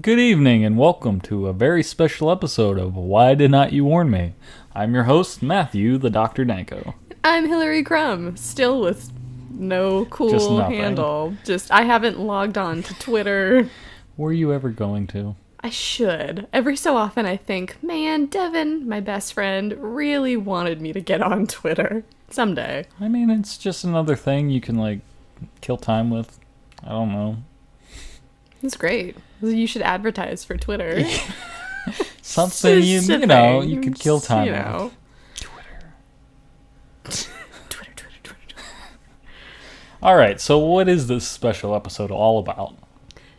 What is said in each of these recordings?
Good evening and welcome to a very special episode of Why Did Not You Warn Me? I'm your host, Matthew, the Dr. Danko. I'm Hillary Crum, still with no Just cool nothing. handle. I haven't logged on to Twitter. Were you ever going to? I should. Every so often I think, man, Devin, my best friend, really wanted me to get on Twitter. Someday. I mean, it's just another thing you can, kill time with. I don't know. It's great. You should advertise for Twitter. Something, you could kill time with. Twitter. Alright, so what is this special episode all about?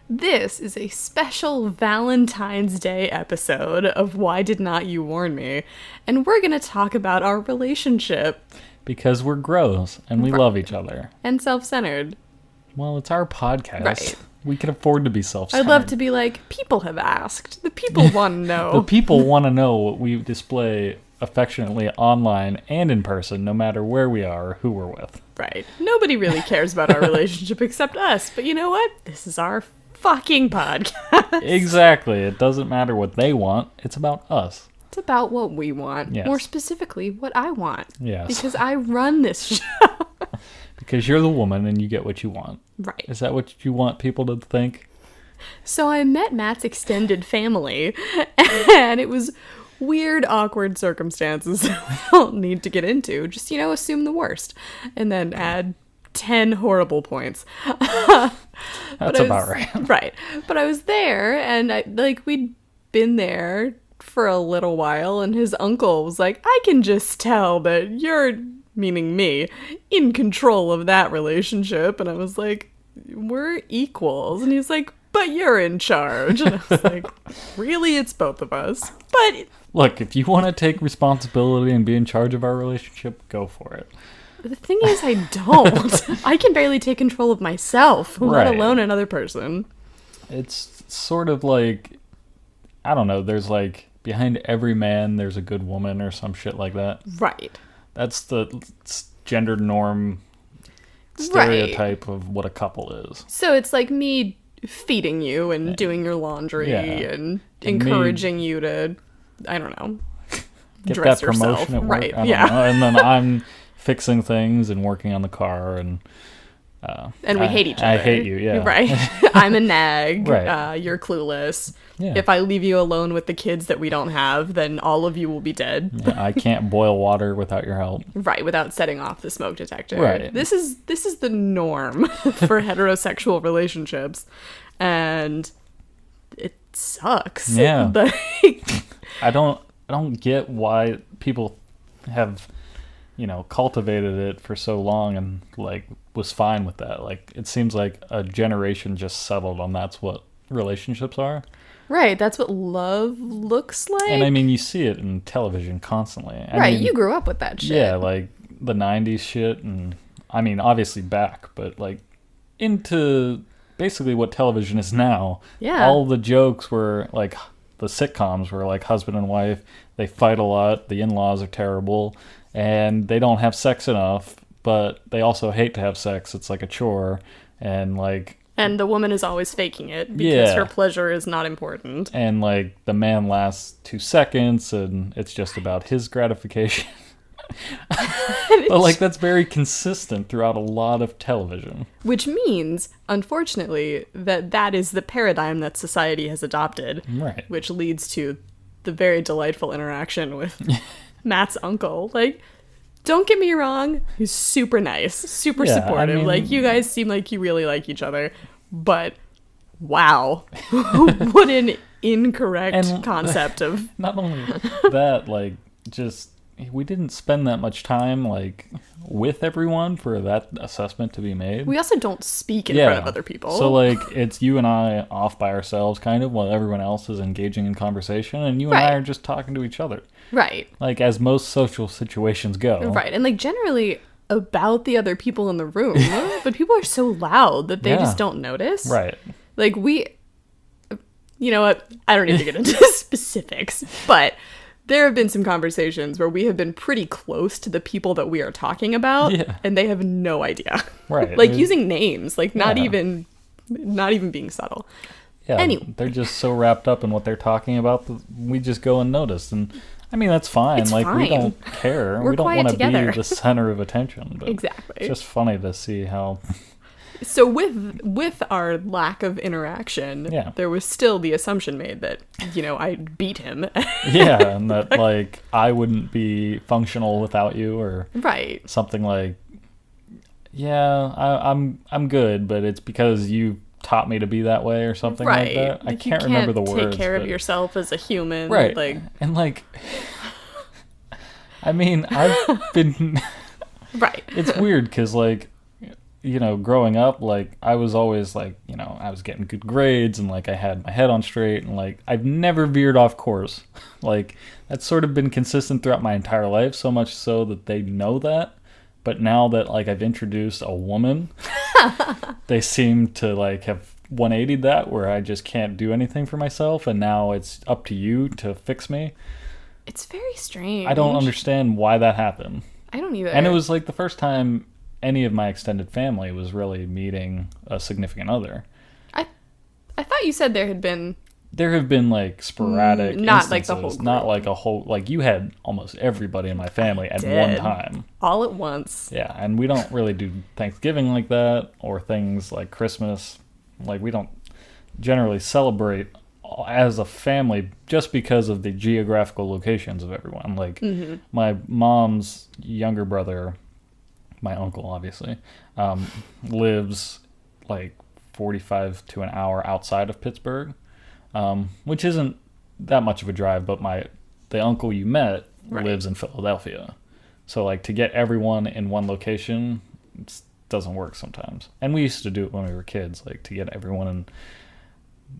This is a special Valentine's Day episode of Why Did Not You Warn Me? And we're going to talk about our relationship. Because we're gross, and we love each other. And self-centered. Well, it's our podcast. Right. We can afford to be self-centered. I'd love to be like, people have asked. The people want to know. The people want to know what we display affectionately online and in person, no matter where we are or who we're with. Right. Nobody really cares about our relationship except us. But you know what? This is our fucking podcast. Exactly. It doesn't matter what they want. It's about us. It's about what we want. Yes. More specifically, what I want. Yes. Because I run this show. Because you're the woman and you get what you want. Right. Is that what you want people to think? So I met Matt's extended family, and it was weird, awkward circumstances that we don't need to get into. Just, assume the worst. And then add 10 horrible points. That's about right. Right. But I was there, and we'd been there for a little while, and his uncle was like, I can just tell that you're, meaning me, in control of that relationship. And I was like, we're equals. And he's like, but you're in charge. And I was like, really? It's both of us. But look, if you want to take responsibility and be in charge of our relationship, go for it. The thing is, I don't. I can barely take control of myself, let Right. alone another person. It's sort of like, I don't know, there's behind every man, there's a good woman or some shit like that. Right. That's the gender norm stereotype of what a couple is. So it's like me feeding you and doing your laundry and encouraging you to, I don't know, get dress that promotion yourself. at work. Right. I don't know. And then I'm fixing things and working on the car and we hate each other. I hate you, yeah. Right. I'm a nag. Right. You're clueless. Yeah. If I leave you alone with the kids that we don't have, then all of you will be dead. Yeah, I can't boil water without your help. Right, without setting off the smoke detector. Right. This is the norm for heterosexual relationships, and it sucks. Yeah. Like, I don't get why people have, cultivated it for so long and was fine with that. It seems like a generation just settled on that's what relationships are. right, that's what love looks like. And I mean, you see it in television constantly. Right, you grew up with that shit. Yeah, the 90s shit, and I mean, obviously back, but into basically what television is now. Yeah. All the jokes were the sitcoms were husband and wife, they fight a lot, the in-laws are terrible, and they don't have sex enough, but they also hate to have sex. It's like a chore, and And the woman is always faking it because Yeah. her pleasure is not important. and the man lasts 2 seconds, and it's just about his gratification. But that's very consistent throughout a lot of television. Which means, unfortunately, that is the paradigm that society has adopted. Right. Which leads to the very delightful interaction with Matt's uncle. Don't get me wrong, he's super nice, super Yeah, supportive. I mean- You guys seem like you really like each other. But, wow. What an incorrect And- concept of... Not only that, just we didn't spend that much time with everyone for that assessment to be made. We also don't speak in front of other people. So it's you and I off by ourselves kind of while everyone else is engaging in conversation, and you and I Right. are just talking to each other. Right. As most social situations go. Right. And generally about the other people in the room, but people are so loud that they Yeah. just don't notice. Right. You know what? I don't need to get into specifics, but there have been some conversations where we have been pretty close to the people that we are talking about, Yeah. and they have no idea. Right. Using names, not even being subtle. Yeah, Anyway. they're just so wrapped up in what they're talking about that we just go unnoticed. And I mean, that's fine. It's like, we fine. don't care. We're We don't quiet want to be together. the center of attention. But Exactly. it's just funny to see how, So with our lack of interaction, Yeah. there was still the assumption made that, I beat him. yeah, and that, like, I wouldn't be functional without you, or Right. something like, yeah, I'm good, but it's because you taught me to be that way, or something like Right. that. I Like, you can't remember the words. Take care of but- yourself as a human. Right. Like, And, like, I mean, I've been... right. It's weird because, like, growing up, like, I was always, like, I was getting good grades, and, like, I had my head on straight, and, like, I've never veered off course. Like, that's sort of been consistent throughout my entire life, so much so that they know that. But now that, like, I've introduced a woman, they seem to, like, have 180'd that, where I just can't do anything for myself, and now it's up to you to fix me. It's very strange. I don't understand why that happened. I don't either. And it was, like, the first time any of my extended family was really meeting a significant other. I thought you said there had been. There have been, like, sporadic Not like the whole instances, not group. like a whole, like, you had almost everybody in my family at one did. time. All at once. Yeah, and we don't really do Thanksgiving like that, or things like Christmas. Like, we don't generally celebrate as a family just because of the geographical locations of everyone. Like, my mom's younger brother, my uncle, obviously, lives, like, 45 to an hour outside of Pittsburgh, which isn't that much of a drive, but the uncle you met Right. lives in Philadelphia. So, like, to get everyone in one location doesn't work sometimes. And we used to do it when we were kids, like, to get everyone in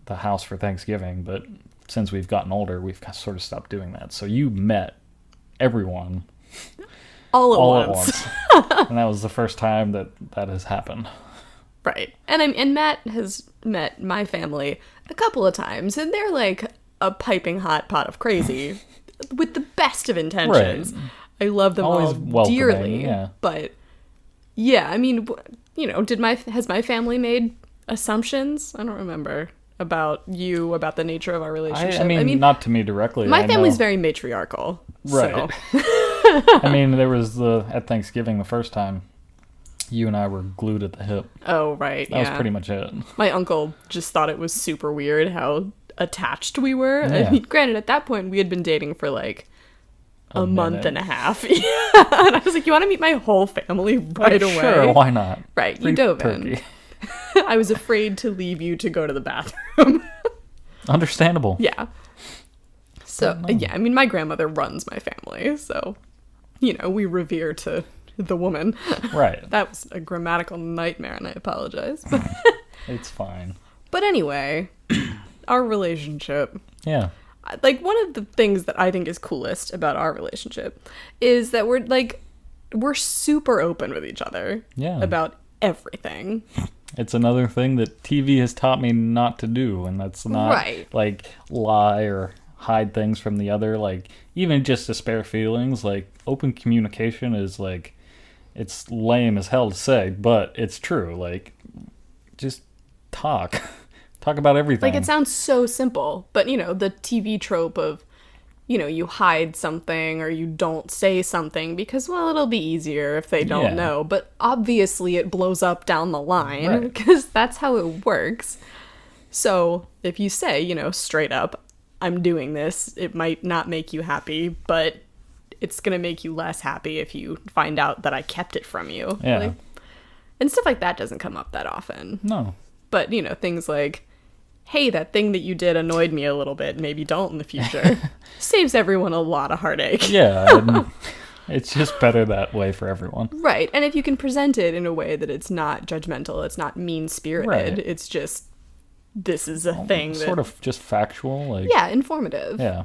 the house for Thanksgiving. But since we've gotten older, we've sort of stopped doing that. So you met everyone All at once. And that was the first time that has happened. Right. And Matt has met my family a couple of times, and they're like a piping hot pot of crazy with the best of intentions. Right. I love them Always all welcoming, dearly. yeah. But yeah, I mean, has my family made assumptions? I don't remember about you, about the nature of our relationship. I mean, not to me directly. my I family's know. very matriarchal. Right. So. I mean, there was at Thanksgiving the first time, you and I were glued at the hip. Oh, right. That was pretty much it. My uncle just thought it was super weird how attached we were. Yeah. I mean, granted, at that point, we had been dating for like a month minute. and a half. Yeah. And I was like, you want to meet my whole family right away? Sure, why not? Right, you Free dove turkey. in. I was afraid to leave you to go to the bathroom. Understandable. Yeah. So, yeah, I mean, my grandmother runs my family, so, we revere to the woman. Right. That was a grammatical nightmare, and I apologize. It's fine. But anyway, our relationship. Yeah. Like, one of the things that I think is coolest about our relationship is that we're super open with each other. Yeah. About everything. It's another thing that TV has taught me not to do, and that's not Right. like lie or hide things from the other. Like, even just to spare feelings, like, open communication is like, it's lame as hell to say, but it's true. Like, just talk. Talk about everything. Like, it sounds so simple, but, the TV trope of, you hide something or you don't say something because, well, it'll be easier if they don't Yeah. know. But obviously it blows up down the line Right. because that's how it works. So if you say, straight up, I'm doing this, it might not make you happy, but it's going to make you less happy if you find out that I kept it from you. Yeah. And stuff like that doesn't come up that often. No. But, things like, hey, that thing that you did annoyed me a little bit. Maybe don't in the future. Saves everyone a lot of heartache. Yeah. And it's just better that way for everyone. Right. And if you can present it in a way that it's not judgmental, it's not mean-spirited, Right. it's just, this is a thing that... Sort of just factual. Like, Yeah, informative. Yeah.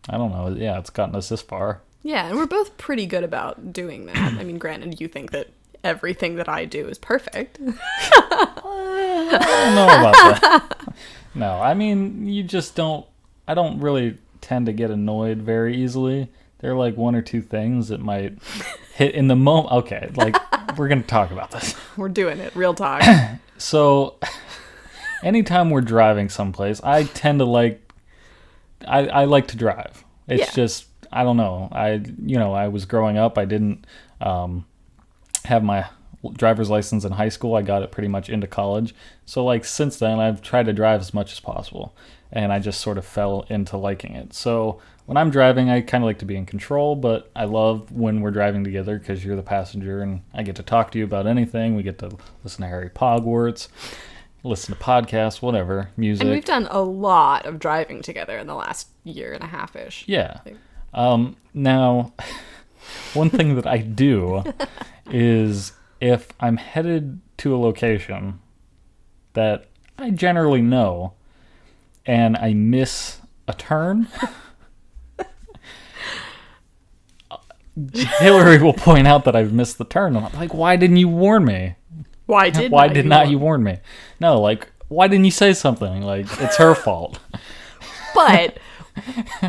I don't know. Yeah, it's gotten us this far. Yeah, and we're both pretty good about doing that. I mean, granted, you think that everything that I do is perfect. I don't know about that. No, I mean, you just don't... I don't really tend to get annoyed very easily. There are like one or two things that might hit in the moment. Okay, like, we're going to talk about this. We're doing it. Real talk. So, anytime we're driving someplace, I tend to I like to drive. It's just, I don't know. I was growing up. I didn't have my driver's license in high school. I got it pretty much into college. So like since then, I've tried to drive as much as possible, and I just sort of fell into liking it. So when I'm driving, I kind of like to be in control, but I love when we're driving together because you're the passenger and I get to talk to you about anything. We get to listen to Harry Pogwarts, listen to podcasts, whatever, music. And we've done a lot of driving together in the last year and a half-ish. Yeah. Now, one thing that I do is if I'm headed to a location that I generally know and I miss a turn, Hillary will point out that I've missed the turn. I'm like, why didn't you warn me? Why did not you warn me? No, like, why didn't you say something? Like, it's her fault. But,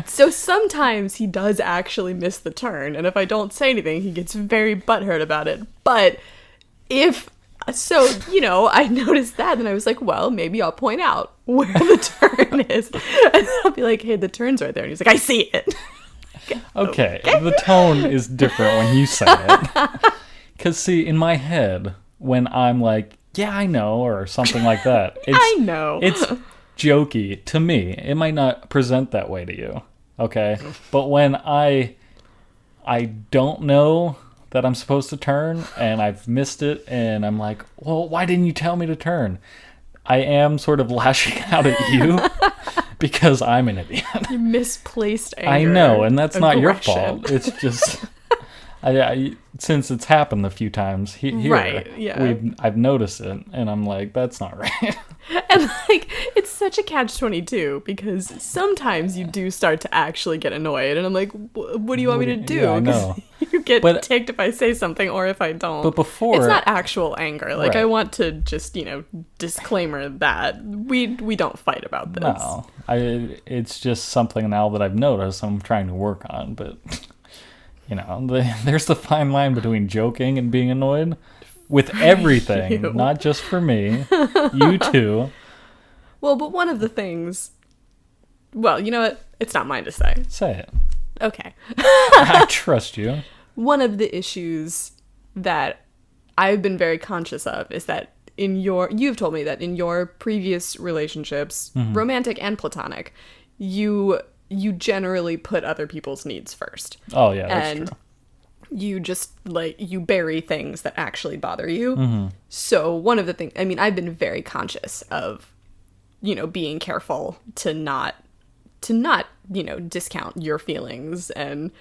so sometimes he does actually miss the turn, and if I don't say anything, he gets very butthurt about it. But I noticed that, and I was like, well, maybe I'll point out where the turn is. And then I'll be like, hey, the turn's right there. And he's like, I see it. Okay, the tone is different when you say it. Because, see, in my head, when I'm like, yeah, I know, or something like that, I know. It's jokey to me. It might not present that way to you, okay? But when I don't know that I'm supposed to turn, and I've missed it, and I'm like, well, why didn't you tell me to turn? I am sort of lashing out at you because I'm an idiot. You misplaced anger. I know, and that's not your aggression. fault. It's just, since it's happened a few times here, Right, yeah. I've noticed it, and I'm like, that's not right. And like, it's such a catch-22 because sometimes you do start to actually get annoyed, and I'm like, what do you want me to do? Yeah, I know. You get ticked if I say something or if I don't. But before, it's not actual anger. Like, right. I want to just, disclaimer that we don't fight about this. No, it's just something now that I've noticed I'm trying to work on, but there's the fine line between joking and being annoyed with everything, You. not just for me, you too. Well, but one of the things, well, you know what? It's not mine to say. Say it. Okay. I trust you. One of the issues that I've been very conscious of is that you've told me that in your previous relationships, romantic and platonic, you generally put other people's needs first. Oh yeah, that's and true. You just you bury things that actually bother you. So one of the things, I've been very conscious of, being careful to not discount your feelings and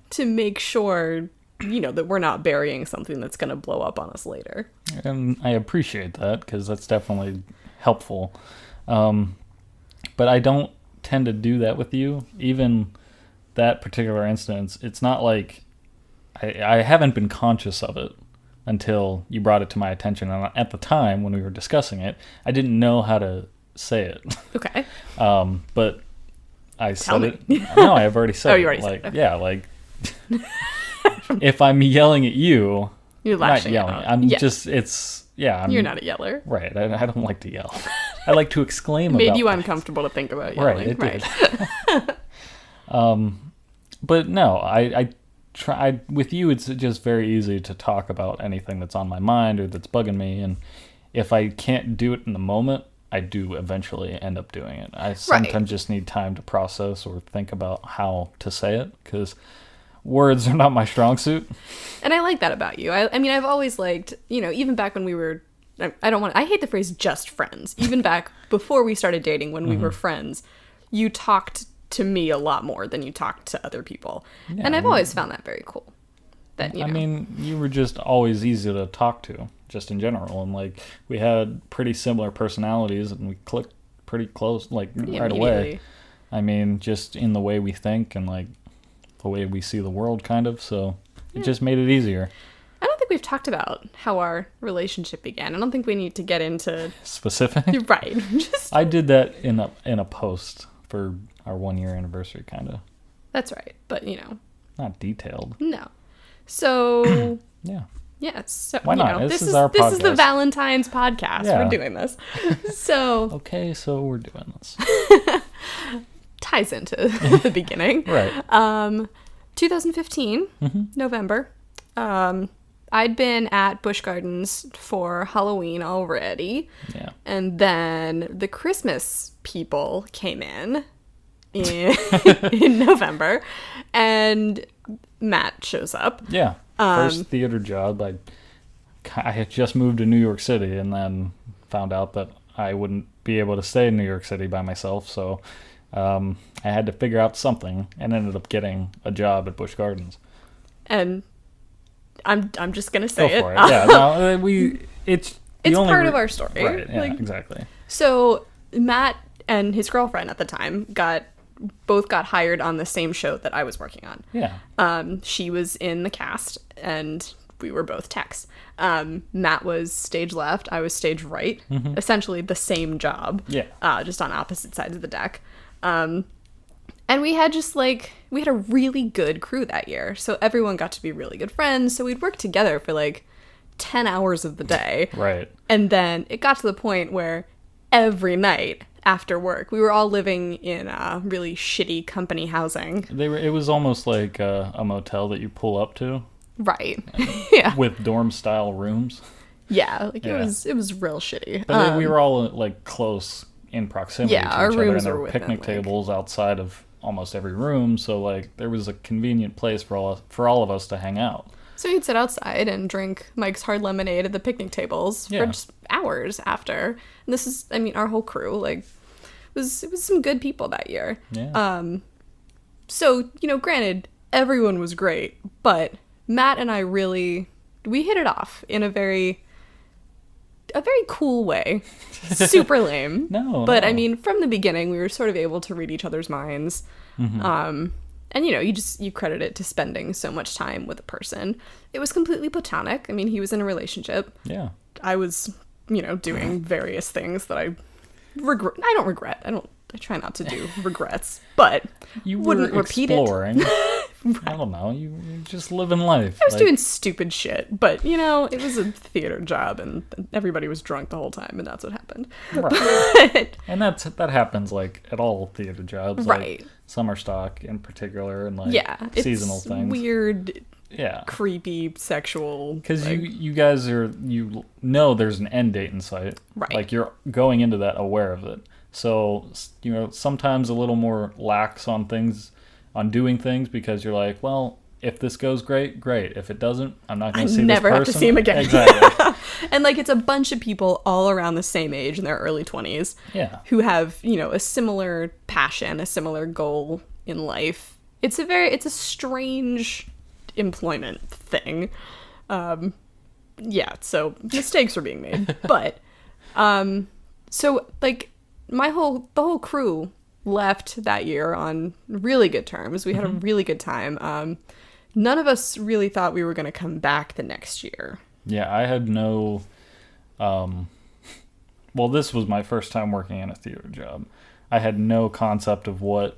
to make sure, that we're not burying something that's going to blow up on us later. And I appreciate that because that's definitely helpful. But I don't tend to do that with you. Even that particular instance, it's not like I haven't been conscious of it until you brought it to my attention. And at the time when we were discussing it, I didn't know how to say it. Okay. But I Tell said me. it. No, I've already said it. You already said it. Okay. Yeah, like if I'm yelling at you, You're lashing not yelling. out. I'm Yeah. just You're not a yeller. Right. I don't like to yell. I like to exclaim Made about you things. uncomfortable to think about yelling. Right, it did. But no, I try with you. It's just very easy to talk about anything that's on my mind or that's bugging me, and if I can't do it in the moment, I do eventually end up doing it. I sometimes just need time to process or think about how to say it because words are not my strong suit. And I like that about you. I've always liked, even back when we were, I hate the phrase just friends. Even back before we started dating, when we were friends, you talked to me a lot more than you talked to other people. Yeah, and I've always found that very cool. That, you were just always easy to talk to, just in general. And, we had pretty similar personalities, and we clicked pretty close, right away. Just in the way we think and, the way we see the world, kind of. So it just made it easier. I don't think we've talked about how our relationship began. I don't think we need to get into... Specific? Right. I did that in a post for our 1-year anniversary, kind of. That's right. But, Not detailed. No. So... Yeah. Yes. So, Why not? This is our this is the podcast. Valentine's podcast. Yeah. We're doing this. So, Okay, so we're doing this. ties into the beginning. Right. 2015, November. I'd been at Busch Gardens for Halloween already. Yeah. And then the Christmas people came in November, and Matt shows up. Yeah. First theater job. I had just moved to New York City and then found out that I wouldn't be able to stay in New York City by myself. So I had to figure out something and ended up getting a job at Busch Gardens. And I'm just gonna say Go for it. Yeah. No, it's part of our story. Right. Yeah. Exactly. So Matt and his girlfriend at the time both got hired on the same show that I was working on. Yeah. She was in the cast, and we were both techs. Matt was stage left, I was stage right. Essentially the same job. Yeah. Just on opposite sides of the deck. And we had we had a really good crew that year. So everyone got to be really good friends. So we'd work together for 10 hours of the day. Right. And then it got to the point where every night after work, we were all living in really shitty company housing. It was almost like a motel that you pull up to. Right. Yeah. With dorm style rooms. Yeah. It was real shitty. But we were all close in proximity to each our other, rooms and there were were within, picnic tables outside of almost every room, so there was a convenient place for all of us to hang out. So you'd sit outside and drink Mike's Hard Lemonade at the picnic tables for just hours after. And this is, our whole crew, it was some good people that year. Yeah. So, granted, everyone was great, but Matt and I we hit it off in a very cool way. Super lame. But from the beginning, we were sort of able to read each other's minds. And you credit it to spending so much time with a person. It was completely platonic. He was in a relationship. Yeah. I was, doing various things that I don't regret. I try not to do regrets, but You wouldn't were repeat exploring. it. I don't know. You're just living life. I was doing stupid shit, but it was a theater job, and everybody was drunk the whole time, and that's what happened. Right. And that happens at all theater jobs. Right. Summer stock in particular, and seasonal it's things. Weird. Yeah. Creepy, sexual. Because you guys there's an end date in sight. Right. You're going into that aware of it. So, sometimes a little more lax on doing things because you're like, well, if this goes great. If it doesn't, I'm not going to see this person. Never have to see him again. Exactly. And it's a bunch of people all around the same age in their early 20s. Yeah. Who have, a similar passion, a similar goal in life. It's a strange employment thing. So mistakes were being made. But, so the whole crew left that year on really good terms. We had a really good time. None of us really thought we were going to come back the next year. Yeah, I had no... well, this was my first time working in a theater job. I had no concept of what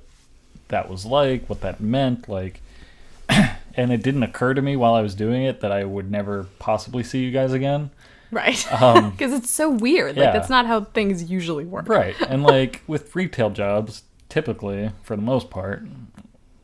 that was like, what that meant, and it didn't occur to me while I was doing it that I would never possibly see you guys again. Right. Because it's so weird. Yeah. That's not how things usually work. Right. And with retail jobs, typically, for the most part,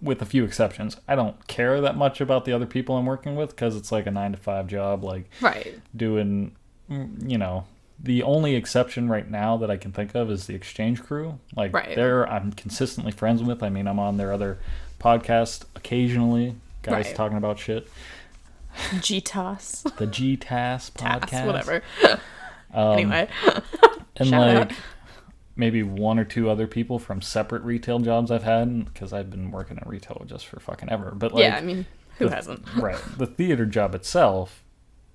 with a few exceptions, I don't care that much about the other people I'm working with because it's a 9-to-5 job. Right. Doing, the only exception right now that I can think of is the exchange crew. Right. I'm consistently friends with. I'm on their other podcast occasionally. Guys talking about shit. GTAS. The GTAS podcast. TAS, whatever. Anyway. And Shout out. maybe one or two other people from separate retail jobs I've had because I've been working in retail just for fucking ever. But who hasn't? Right. The theater job itself,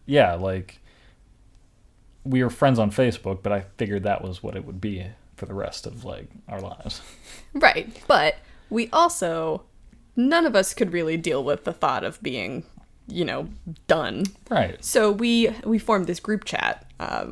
yeah, we were friends on Facebook, but I figured that was what it would be for the rest of our lives. Right. But we also, none of us could really deal with the thought of being, done. Right. So we formed this group chat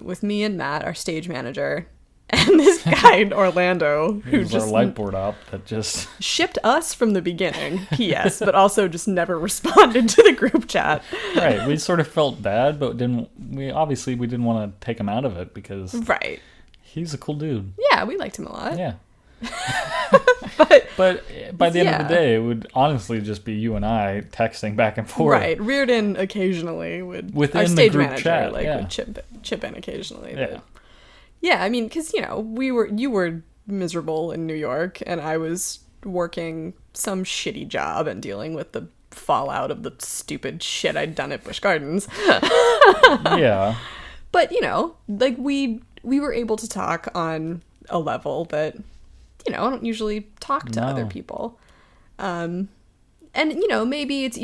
with me and Matt, our stage manager, And this guy in Orlando It who was our just light board op that just... shipped us from the beginning, P.S., but also just never responded to the group chat. Right, we sort of felt bad, but we didn't want to take him out of it because Right. he's a cool dude. Yeah, we liked him a lot. Yeah. But by the end of the yeah. day, it would honestly just be you and I texting back and forth. right, Reardon occasionally would Within our the stage group manager chat, like yeah. would chip in occasionally. Yeah. But yeah, I mean, because you were miserable in New York, and I was working some shitty job and dealing with the fallout of the stupid shit I'd done at Busch Gardens. Yeah. But like we were able to talk on a level that I don't usually talk to other No. people. And maybe it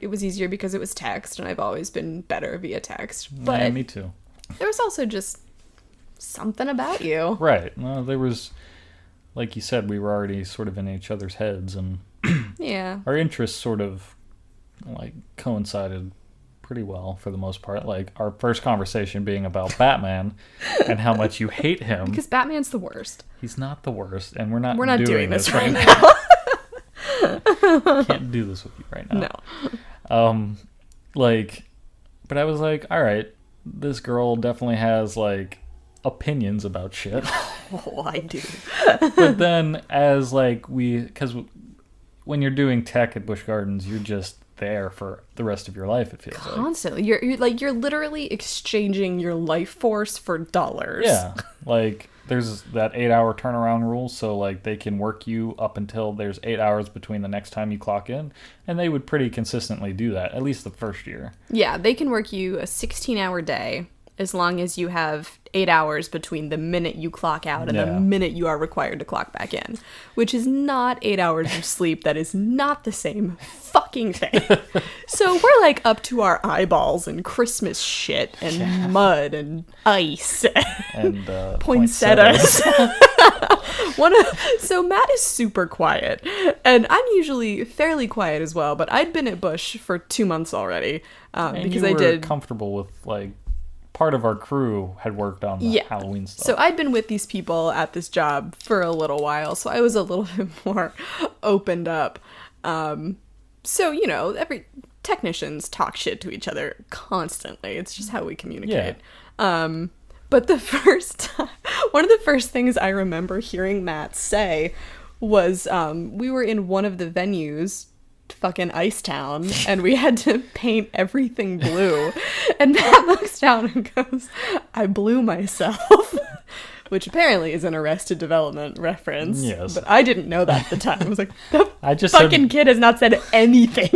was easier because it was text, and I've always been better via text. But Yeah, me too. there was also just something about you. Right. Well, there was, like you said, we were already sort of in each other's heads, and Yeah. our interests sort of like coincided pretty well for the most part. Like our first conversation being about Batman and how much you hate him. Because Batman's the worst. He's not the worst, and we're not doing this right now. Can't do this with you right now. No. But I was like, all right, this girl definitely has like opinions about shit. Oh, I do. But then because when you're doing tech at Busch Gardens, you're just there for the rest of your life, it feels like. Constantly. You're literally exchanging your life force for dollars. Yeah. Like there's that 8-hour turnaround rule, so like they can work you up until there's 8 hours between the next time you clock in, and they would pretty consistently do that, at least the first year. Yeah, they can work you a 16-hour day as long as you have 8 hours between the minute you clock out and the Yeah. minute you are required to clock back in, which is not 8 hours of sleep. That is not the same fucking thing. So we're like up to our eyeballs in Christmas shit and mud and ice And poinsettias. So Matt is super quiet, and I'm usually fairly quiet as well, but I'd been at Busch for 2 months already And because you I were did comfortable with like part of our crew had worked on the Halloween stuff. So I'd been with these people at this job for a little while, so I was a little bit more opened up. So, every technicians talk shit to each other constantly. It's just how we communicate. But one of the first things I remember hearing Matt say was we were in one of the venues, fucking Ice Town, and we had to paint everything blue. And Matt looks down and goes, "I blew myself." Which apparently is an Arrested Development reference. Yes. But I didn't know that at the time. I was like, the I just fucking kid has not said anything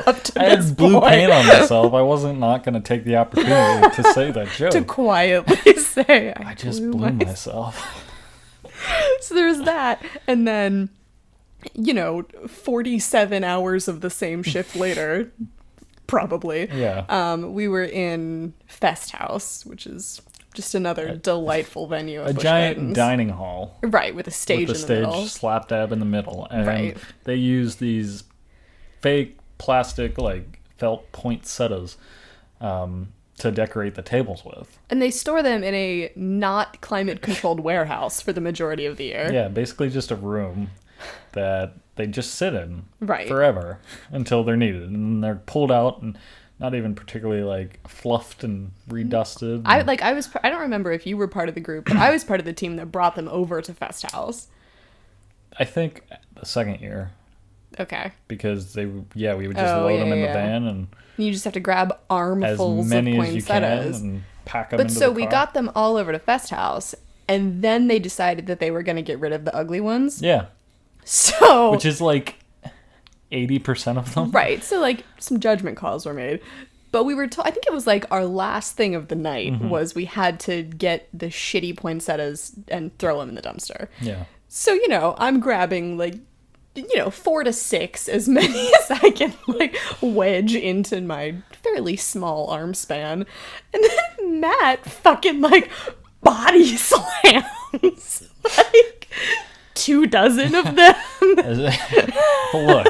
up to I this had blue point. paint on myself. I wasn't not going to take the opportunity to say that joke. To quietly say, I just blew myself. So there's that. And then, 47 hours of the same shift later, probably. Yeah. We were in Fest House, which is just another delightful venue at A Busch giant Gardens. dining hall. Right, with a stage With the in the stage middle. slap dab in the middle. And Right. they use these fake plastic, like, felt poinsettias to decorate the tables with. And they store them in a not climate-controlled warehouse for the majority of the year. Yeah, basically just a room that they just sit in Right. forever until they're needed. And then they're pulled out and not even particularly, like, fluffed and redusted. I don't remember if you were part of the group, but I was part of the team that brought them over to Fest House. I think the second year. Okay. Because we would just load them in the van and You just have to grab as armfuls of many as you can poinsettias. and pack them But into so the we car. got them all over to Fest House, and then they decided that they were going to get rid of the ugly ones. Yeah, So which is like 80% of them. right, so like some judgment calls were made. But we were told, I think it was like our last thing of the night was we had to get the shitty poinsettias and throw them in the dumpster. Yeah. So, I'm grabbing like 4 to 6, as many as I can like wedge into my fairly small arm span. And then Matt fucking like body slams like 24 of them. Look,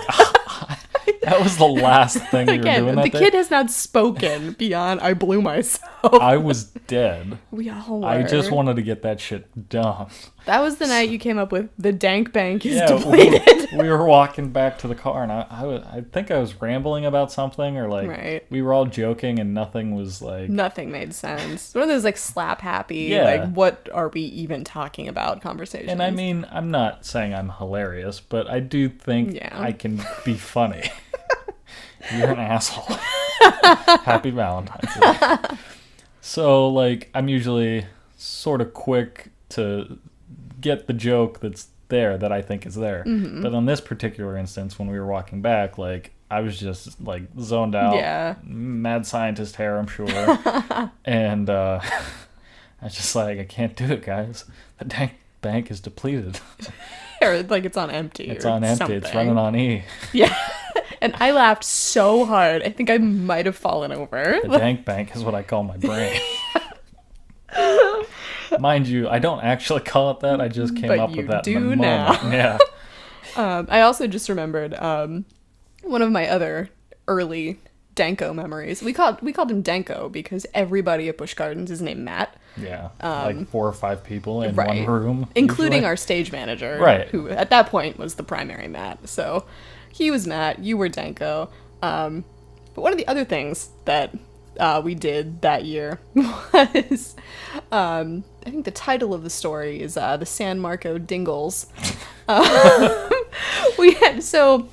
That was the last thing we were doing that the day. kid has not spoken beyond I blew myself. I was dead. We all were. I just wanted to get that shit done. That was the night you came up with the dank bank is Yeah, depleted. we were walking back to the car, and I think I was rambling about something, or like Right. we were all joking, and nothing was like. Nothing made sense. One of those like slap happy, Yeah. like what are we even talking about conversations. And I mean, I'm not saying I'm hilarious, but I do think Yeah. I can be funny. You're an asshole. Happy Valentine's Day. So, like, I'm usually sort of quick to get the joke that's there that I think is there. Mm-hmm. But on this particular instance, when we were walking back, like, I was just, like, zoned out. Yeah. Mad scientist hair, I'm sure. And I was just like, I can't do it, guys. The bank is depleted. Or like it's on empty. It's or on empty. something. It's running on E. Yeah. And I laughed so hard. I think I might have fallen over. The dank bank is what I call my brain. Mind you, I don't actually call it that. I just came But up you with that do in the now. moment. Yeah. I also just remembered one of my other early Danko memories. We called him Danko because everybody at Busch Gardens is named Matt. Yeah. Like 4 or 5 people in right. one room. Including usually. our stage manager. Right. Who at that point was the primary Matt. So he was Matt, you were Danko. But one of the other things that we did that year was, I think the title of the story is the San Marco Dingles. We had, so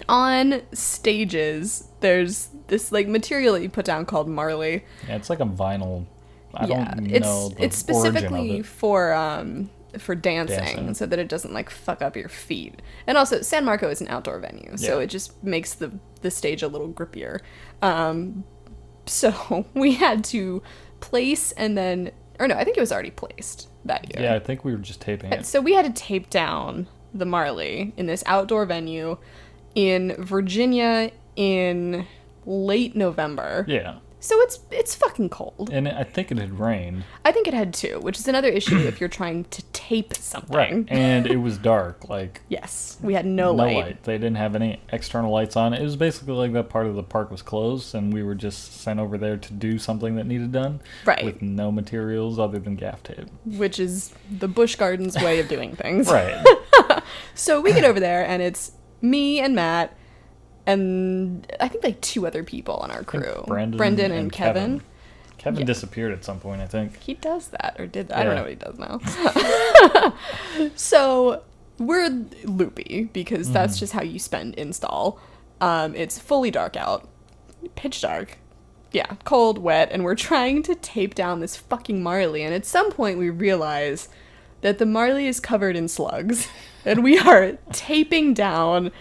on stages, there's this like material that you put down called Marley. Yeah, it's like a vinyl. I don't it's know the it's origin specifically of it. for dancing, so that it doesn't like fuck up your feet. And also, San Marco is an outdoor venue, so Yeah. it just makes the stage a little grippier. So we had to place and then, or no, I think it was already placed that year. Yeah, I think we were just taping it. So we had to tape down the Marley in this outdoor venue in Virginia in late November. Yeah. So it's fucking cold. And I think it had rained. I think it had too, which is another issue if you're trying to tape something. Right. And it was dark. Like, Yes, we had no light. They didn't have any external lights on. It was basically like that part of the park was closed, and we were just sent over there to do something that needed done. Right. With no materials other than gaff tape. Which is the Busch Gardens way of doing things. Right. So we get over there, and it's me and Matt, and I think like 2 other people on our crew. Brendan and Kevin. Kevin Yeah. disappeared at some point, I think. He does that, or did that. I don't Yeah. know what he does now. So we're loopy, because that's just how you spend install. It's fully dark out. Pitch dark. Yeah, cold, wet, and we're trying to tape down this fucking Marley, and at some point we realize that the Marley is covered in slugs, and we are taping down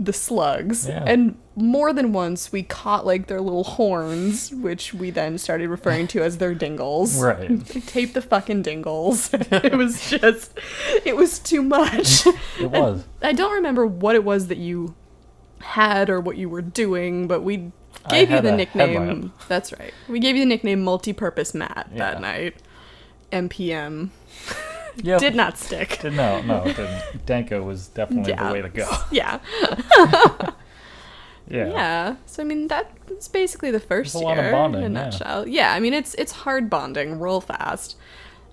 the slugs. Yeah. And more than once we caught like their little horns, which we then started referring to as their dingles. Right. Tape the fucking dingles. It was too much. It was. I don't remember what it was that you had or what you were doing, but we gave you had the a nickname. headlamp. That's right. We gave you the nickname Multi-Purpose Matt that Yeah. night. MPM. Yep. Did not stick. No, it didn't. Danko was definitely Yeah. the way to go. Yeah. Yeah. Yeah. So I mean that's basically the first It's a year lot of bonding, in a yeah. nutshell. Yeah, I mean it's hard bonding real fast.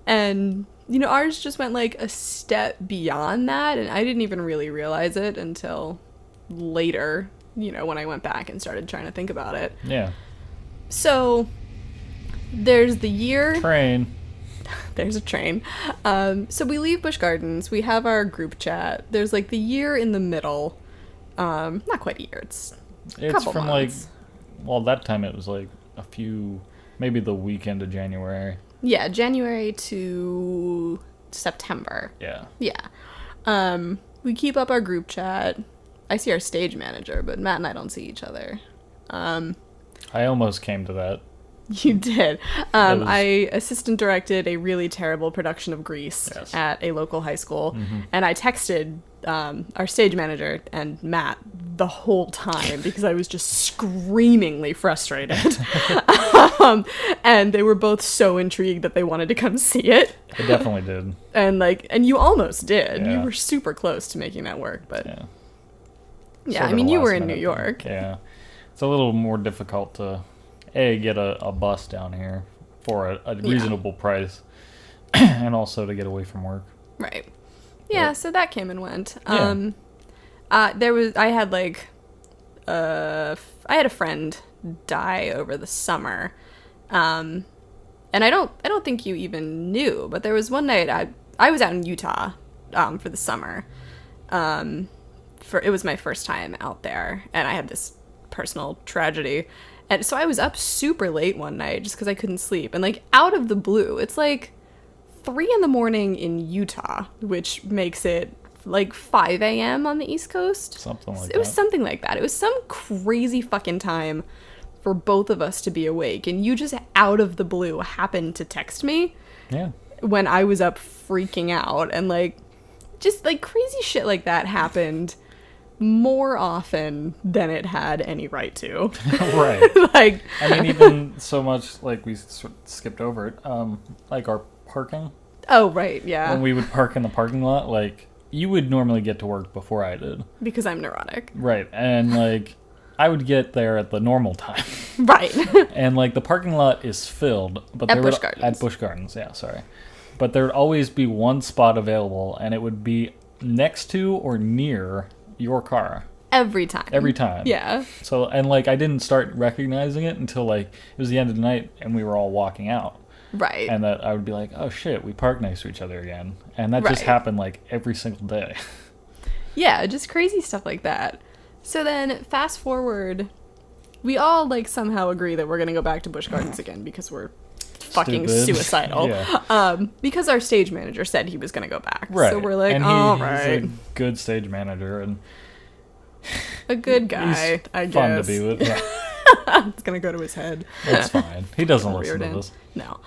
And you know, ours just went like a step beyond that, and I didn't even really realize it until later, you know, when I went back and started trying to think about it. Yeah. So there's the year. Train. There's a train. So we leave Busch Gardens. We have our group chat. There's like the year in the middle. Not quite a year. It's It's couple from months. like, well, that time it was like a few, maybe the weekend of January. yeah, January to September. Yeah. Yeah. We keep up our group chat. I see our stage manager, but Matt and I don't see each other. I almost came to that. You did. was- I assistant directed a really terrible production of Grease Yes. at a local high school, and I texted our stage manager and Matt the whole time because I was just screamingly frustrated. And they were both so intrigued that they wanted to come see it. I definitely did. And you almost did. You Yeah. were super close to making that work, but Yeah. Yeah, sort I of mean, a you were last in New minute thing. York. Yeah. It's a little more difficult to, get a bus down here for a reasonable price, and also to get away from work. Right. Yeah, But- so that came and went. Yeah. I had like, I had a friend die over the summer. And I don't think you even knew, but there was one night I was out in Utah, for the summer. It was my first time out there, and I had this personal tragedy. And so I was up super late one night just because I couldn't sleep. And like out of the blue, it's like 3 a.m. in Utah, which makes it like 5 a.m. on the East Coast. Something like It was that. something like that. It was some crazy fucking time for both of us to be awake. And you just out of the blue happened to text me Yeah. when I was up freaking out. And like, just like crazy shit like that happened more often than it had any right to. Right. Like, I mean, even so much, like, we skipped over it, like our parking. oh, right, yeah. When we would park in the parking lot, like, you would normally get to work before I did. Because I'm neurotic. Right. And, like, I would get there at the normal time. Right. And, like, the parking lot is filled. But At there Busch would, Gardens. At Busch Gardens, yeah, sorry. But there would always be one spot available, and it would be next to or near your car. Every time. Every time. Yeah. So, and, like, I didn't start recognizing it until, like, it was the end of the night, and we were all walking out. Right. And that I would be like, oh shit, we parked next to each other again. And that just Right. happened like every single day. Yeah, just crazy stuff like that. So then, fast forward, we all like somehow agree that we're gonna go back to Busch Gardens again because we're fucking Stupid. suicidal. Yeah. Because our stage manager said he was gonna go back. Right. So we're like, and all he's right, a good stage manager and a good guy, he's I guess. fun to be with. Yeah, It's gonna go to his head. that's fine. He doesn't listen to Reardon. this. No.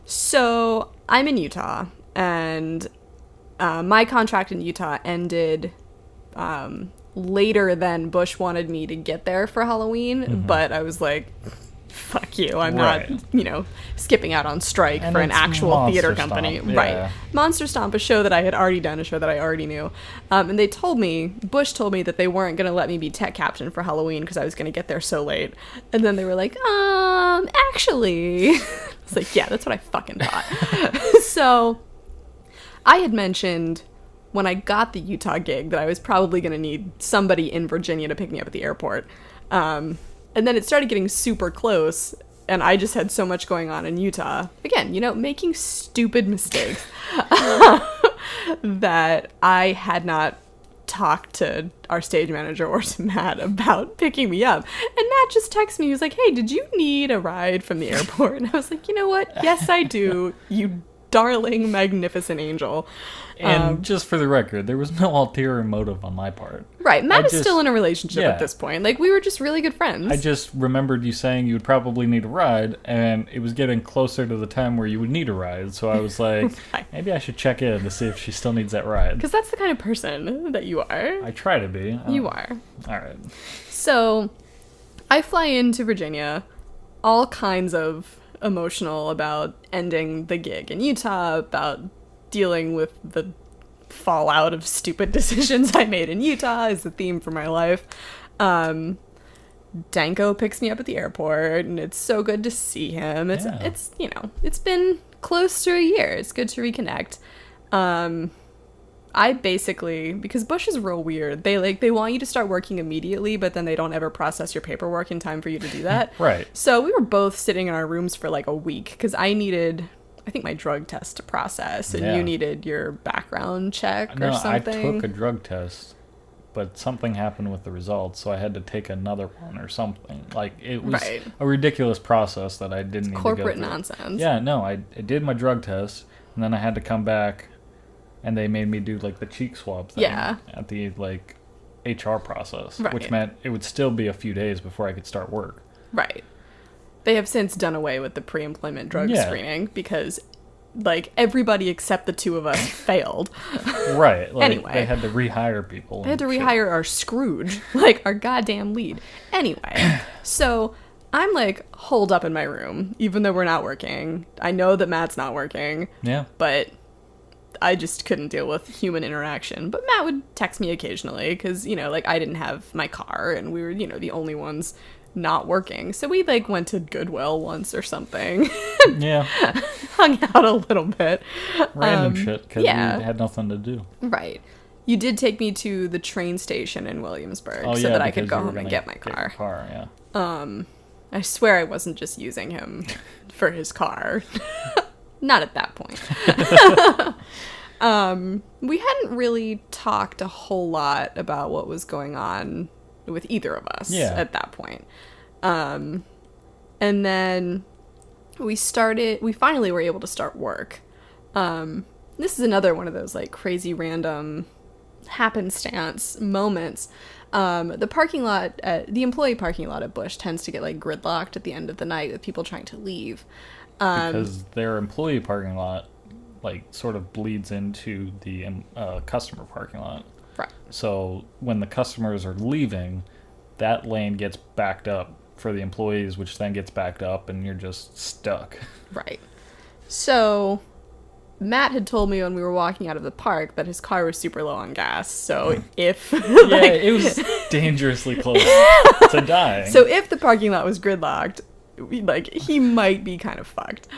So I'm in Utah, and my contract in Utah ended later than Bush wanted me to get there for Halloween, but I was like, fuck you, I'm Right. not, skipping out on strike And for an it's actual Monster theater Stomp, company. yeah. Right. Monster Stomp, a show that I had already done, a show that I already knew. And they told me, Bush told me that they weren't going to let me be tech captain for Halloween because I was going to get there so late. And then they were like, actually. It's like, yeah, that's what I fucking thought. So I had mentioned when I got the Utah gig that I was probably going to need somebody in Virginia to pick me up at the airport. And then it started getting super close, and I just had so much going on in Utah. Again, making stupid mistakes that I had not talked to our stage manager or to Matt about picking me up. And Matt just texted me. He was like, hey, did you need a ride from the airport? And I was like, you know what? Yes, I do, you darling, magnificent angel. And just for the record, there was no ulterior motive on my part. Right. Matt I is just- still in a relationship yeah. at this point. Like, we were just really good friends. I just remembered you saying you would probably need a ride, and it was getting closer to the time where you would need a ride. So I was like, Right. maybe I should check in to see if she still needs that ride. Because that's the kind of person that you are. I try to be. You are. All right. So, I fly into Virginia, all kinds of emotional about ending the gig in Utah, about dealing with the fallout of stupid decisions I made in Utah is the theme for my life. Danko picks me up at the airport, and it's so good to see him. It's it's been close to a year. It's good to reconnect. I basically, because Bush is real weird, they want you to start working immediately, but then they don't ever process your paperwork in time for you to do that. Right. So we were both sitting in our rooms for like a week because I needed, I think, my drug test to process, and Yeah. you needed your background check No, or something. I took a drug test, but something happened with the results, so I had to take another one or something. Like, it was Right. a ridiculous process that I didn't need to Corporate go through. nonsense. Yeah, no, I did my drug test, and then I had to come back, and they made me do, like, the cheek swab thing Yeah. at the, like, HR process, Right. which meant it would still be a few days before I could start work. Right. They have since done away with the pre-employment drug Yeah. screening because, like, everybody except the two of us failed. Right. Like, Anyway. they had to rehire people. They had to and shit. rehire our Scrooge, like our goddamn lead. Anyway, so I'm like holed up in my room, even though we're not working. I know that Matt's not working, Yeah. but I just couldn't deal with human interaction. But Matt would text me occasionally because, like, I didn't have my car and we were, the only ones not working. So we, like, went to Goodwill once or something. Yeah. Hung out a little bit. Random shit because we had nothing to do. Right. You did take me to the train station in Williamsburg so that I could go home and get my car. I swear I wasn't just using him for his car. Not at that point. We hadn't really talked a whole lot about what was going on with either of us at that point. And then we finally were able to start work. This is another one of those, like, crazy random happenstance moments. The parking lot, the employee parking lot at Busch tends to get, like, gridlocked at the end of the night with people trying to leave. Because their employee parking lot, like, sort of bleeds into the customer parking lot. Right. So when the customers are leaving, that lane gets backed up for the employees, which then gets backed up, and you're just stuck. Right. So Matt had told me when we were walking out of the park that his car was super low on gas. So if... it was dangerously close to dying. So if the parking lot was gridlocked, he might be kind of fucked.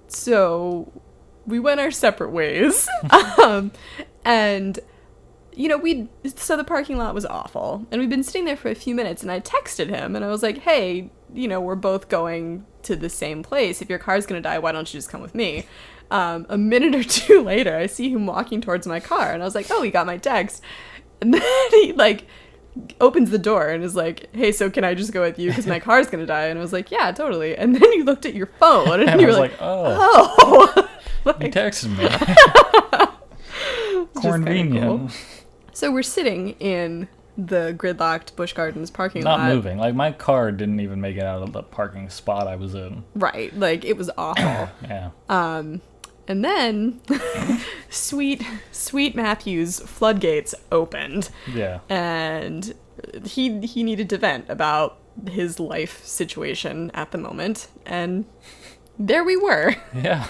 So we went our separate ways. And, so the parking lot was awful. And we'd been sitting there for a few minutes, and I texted him, and I was like, hey, we're both going to the same place. If your car's going to die, why don't you just come with me? A minute or two later, I see him walking towards my car, and I was like, oh, he got my text. And then he, opens the door and is like, hey, so can I just go with you because my car's gonna die? And I was like, yeah, totally. And then you looked at your phone and you were like, oh. You texted me. Convenient. Cool. So we're sitting in the gridlocked Busch Gardens parking lot. Not moving. Like, my car didn't even make it out of the parking spot I was in. Right. It was awful. Yeah. And then sweet Matthew's floodgates opened. Yeah. And he needed to vent about his life situation at the moment. And there we were. Yeah.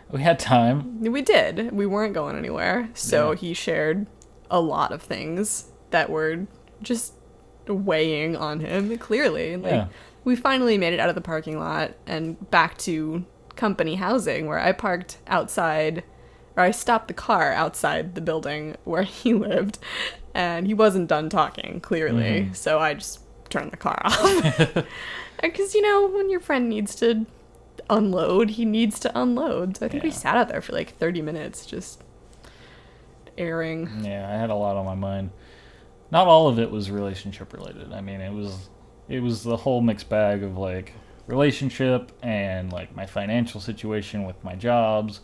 We had time. We did. We weren't going anywhere. So he shared a lot of things that were just weighing on him, clearly. We finally made it out of the parking lot and back to company housing, where I parked outside, or I stopped the car outside the building where he lived, and he wasn't done talking, clearly. So I just turned the car off. Because, when your friend needs to unload, he needs to unload. So I think we sat out there for 30 minutes just airing. Yeah, I had a lot on my mind. Not all of it was relationship related. I mean, it was the whole mixed bag of relationship and my financial situation with my jobs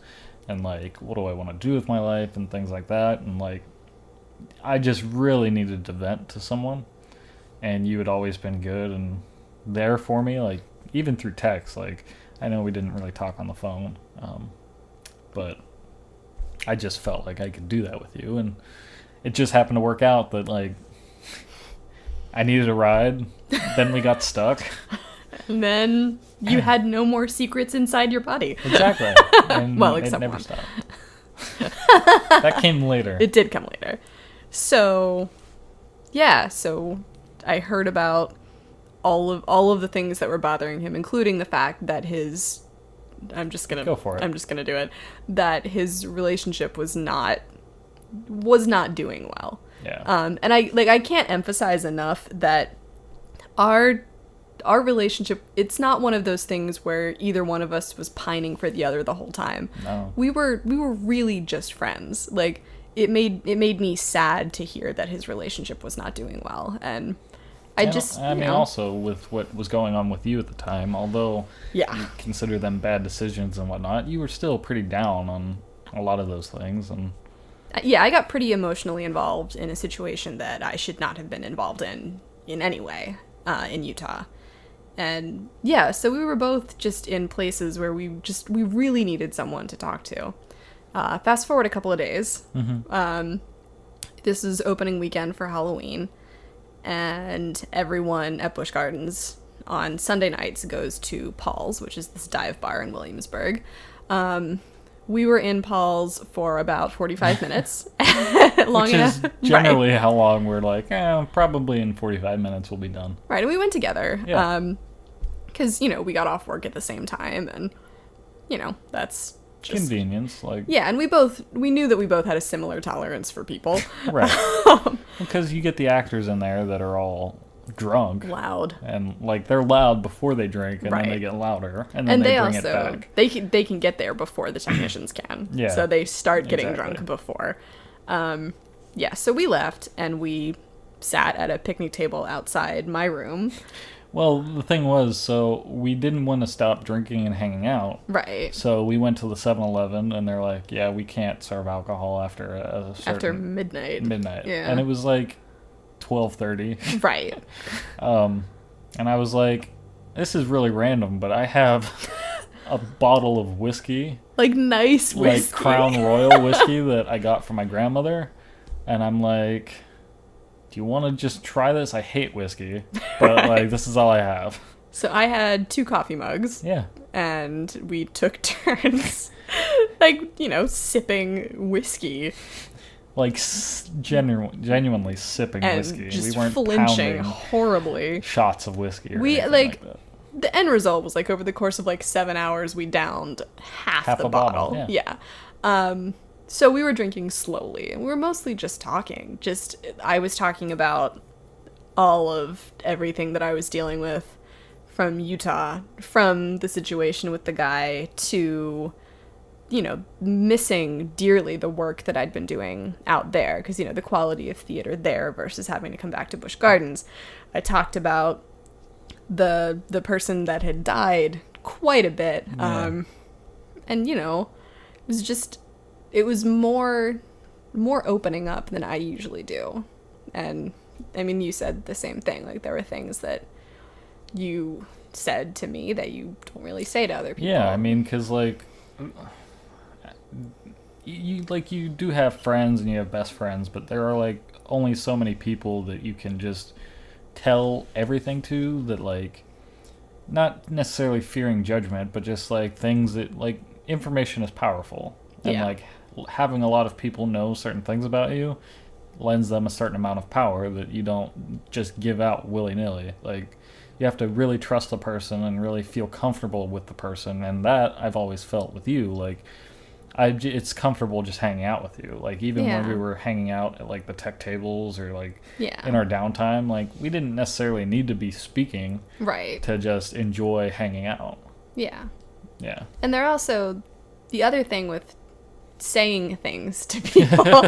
and what do I want to do with my life and things like that. And I just really needed to vent to someone, and you had always been good and there for me, even through text. I know we didn't really talk on the phone, but I just felt like I could do that with you, and it just happened to work out that I needed a ride, then we got stuck. And then you had no more secrets inside your body. Exactly. And well, except it never one. stopped. That came later. It did come later. So, so I heard about all of the things that were bothering him, including the fact that I'm just gonna do it. That his relationship was not doing well. Yeah. And I can't emphasize enough that our relationship, it's not one of those things where either one of us was pining for the other the whole time. No. We were really just friends. It made me sad to hear that his relationship was not doing well, and also with what was going on with you at the time, although you consider them bad decisions and whatnot, you were still pretty down on a lot of those things. And I got pretty emotionally involved in a situation that I should not have been involved in any way in Utah. And so we were both just in places where we really needed someone to talk to. Fast forward a couple of days. This is opening weekend for Halloween, and everyone at Busch Gardens on Sunday nights goes to Paul's, which is this dive bar in Williamsburg. we were in Paul's for about 45 minutes. Long Which enough. is generally how long we're like, probably in 45 minutes we'll be done. Right, and we went together. Yeah. Because, we got off work at the same time, and, that's just... Convenience, like... Yeah, and we knew that we both had a similar tolerance for people. Right. Because you get the actors in there that are all drunk. Loud. And, like, they're loud before they drink, and Right. then they get louder, and then they bring it back. They can get there before the technicians can. Yeah. So they start getting Exactly. drunk before. Yeah, so we left, and we sat at a picnic table outside my room. Well, the thing was, so we didn't want to stop drinking and hanging out. Right. So we went to the 7-Eleven, and they're like, yeah, we can't serve alcohol after a certain... After midnight. Yeah. And it was like 12:30. Right. And I was like, this is really random, but I have a bottle of whiskey. Like nice whiskey. Like Crown Royal whiskey that I got from my grandmother. And I'm like, do you want to just try this? I hate whiskey, but like this is all I have. So I had 2 coffee mugs. Yeah. And we took turns, like, sipping whiskey. Like genuinely sipping And whiskey. just We weren't flinching pounding horribly. shots of whiskey. Or We, anything like that. the end result was like over the course of like 7 hours, we downed half the a bottle, bottle. yeah. So we were drinking slowly, and we were mostly just talking. I was talking about all of everything that I was dealing with from Utah, from the situation with the guy to, missing dearly the work that I'd been doing out there, because, the quality of theater there versus having to come back to Busch Gardens. I talked about the person that had died quite a bit. Yeah. And, it was more opening up than I usually do. And, I mean, you said the same thing. Like, there were things that you said to me that you don't really say to other people. Yeah, I mean, because, like, you do have friends and you have best friends, but there are, like, only so many people that you can just tell everything to that, like, not necessarily fearing judgment, but just, like, things that, like, information is powerful. And, Yeah. like, having a lot of people know certain things about you lends them a certain amount of power that you don't just give out willy-nilly. Like, you have to really trust the person and really feel comfortable with the person, and that I've always felt with you. Like, it's comfortable just hanging out with you. Like, even when we were hanging out at, like, the tech tables or, like, in our downtime, like, we didn't necessarily need to be speaking Right. to just enjoy hanging out. Yeah. Yeah. And they're also, the other thing with saying things to people,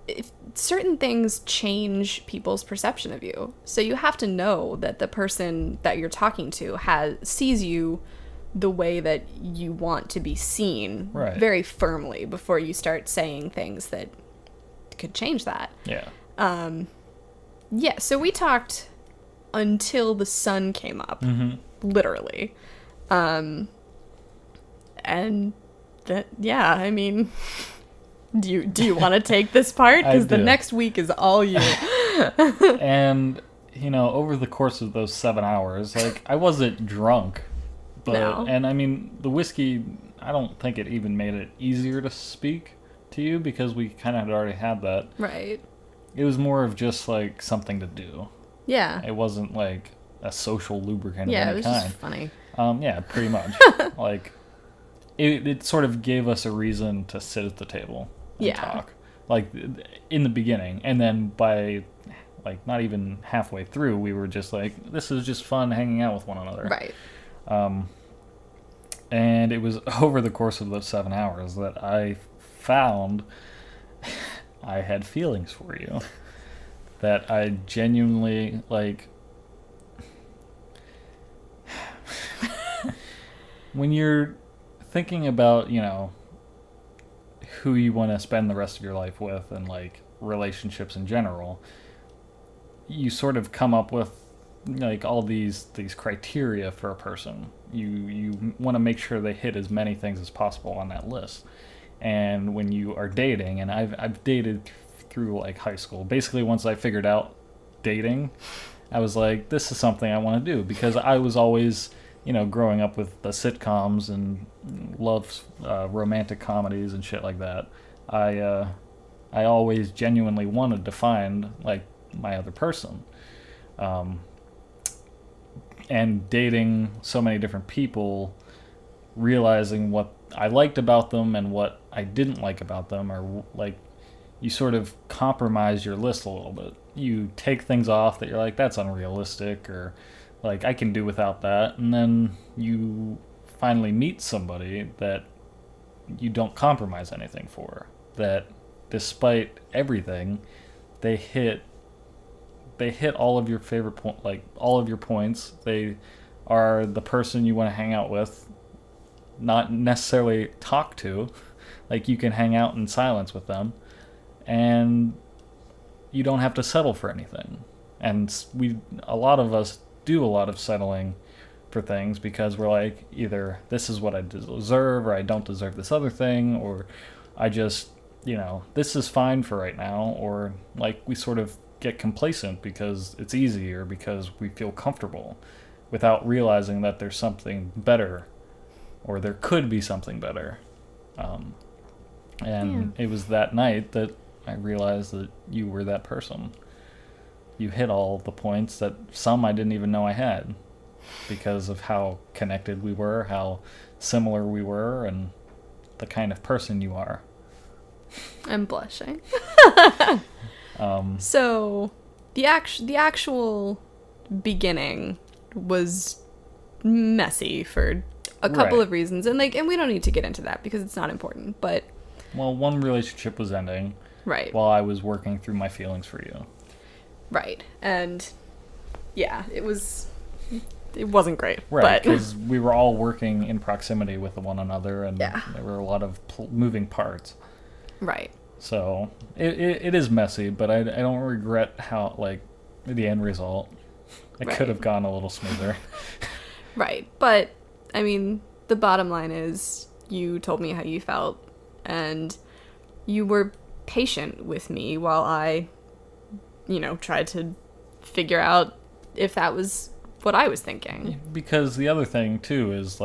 if certain things change people's perception of you. So you have to know that the person that you're talking to sees you the way that you want to be seen, Right. very firmly, before you start saying things that could change that. Yeah. Yeah, so we talked until the sun came up, literally. And that, yeah, I mean, do you want to take this part? Because the next week is all you. And, over the course of those 7 hours, like, I wasn't drunk. But, No. And, I mean, the whiskey, I don't think it even made it easier to speak to you because we kind of had already had that. Right. It was more of just, like, something to do. Yeah. It wasn't, like, a social lubricant Yeah, of it any was kind. just funny. Yeah, pretty much. Like, it sort of gave us a reason to sit at the table and talk. Like, in the beginning. And then by, like, not even halfway through, we were just like, this is just fun hanging out with one another. Right. And it was over the course of those 7 hours that I found I had feelings for you. That I genuinely, like... when you're thinking about, who you want to spend the rest of your life with and, like, relationships in general, you sort of come up with, like, all these criteria for a person. You want to make sure they hit as many things as possible on that list. And when you are dating, and I've dated through, like, high school, basically once I figured out dating, I was like, this is something I want to do, because I was always growing up with the sitcoms and love romantic comedies and shit like that, I always genuinely wanted to find like my other person. And dating so many different people, realizing what I liked about them and what I didn't like about them, or like you sort of compromise your list a little bit. You take things off that you're like, that's unrealistic, or like I can do without that, and then you finally meet somebody that you don't compromise anything for, that despite everything, they hit all of your favorite like all of your points. They are the person you want to hang out with, not necessarily talk to. Like you can hang out in silence with them, and you don't have to settle for anything. And a lot of us do a lot of settling for things because we're like, either this is what I deserve, or I don't deserve this other thing, or I just, this is fine for right now, or like we sort of get complacent because it's easy or because we feel comfortable without realizing that there's something better, or there could be something better. It was that night that I realized that you were that person. You hit all the points that some I didn't even know I had because of how connected we were, how similar we were, and the kind of person you are. I'm blushing. So the actual beginning was messy for a couple of reasons, and we don't need to get into that because it's not important, but one relationship was ending while I was working through my feelings for you. Right. And yeah, it wasn't great. Right, because we were all working in proximity with one another, and there were a lot of moving parts. Right. So it is messy, but I don't regret how, the end result. It could have gone a little smoother. Right. But, I mean, the bottom line is you told me how you felt, and you were patient with me while I, tried to figure out if that was what I was thinking. Because the other thing, too, is,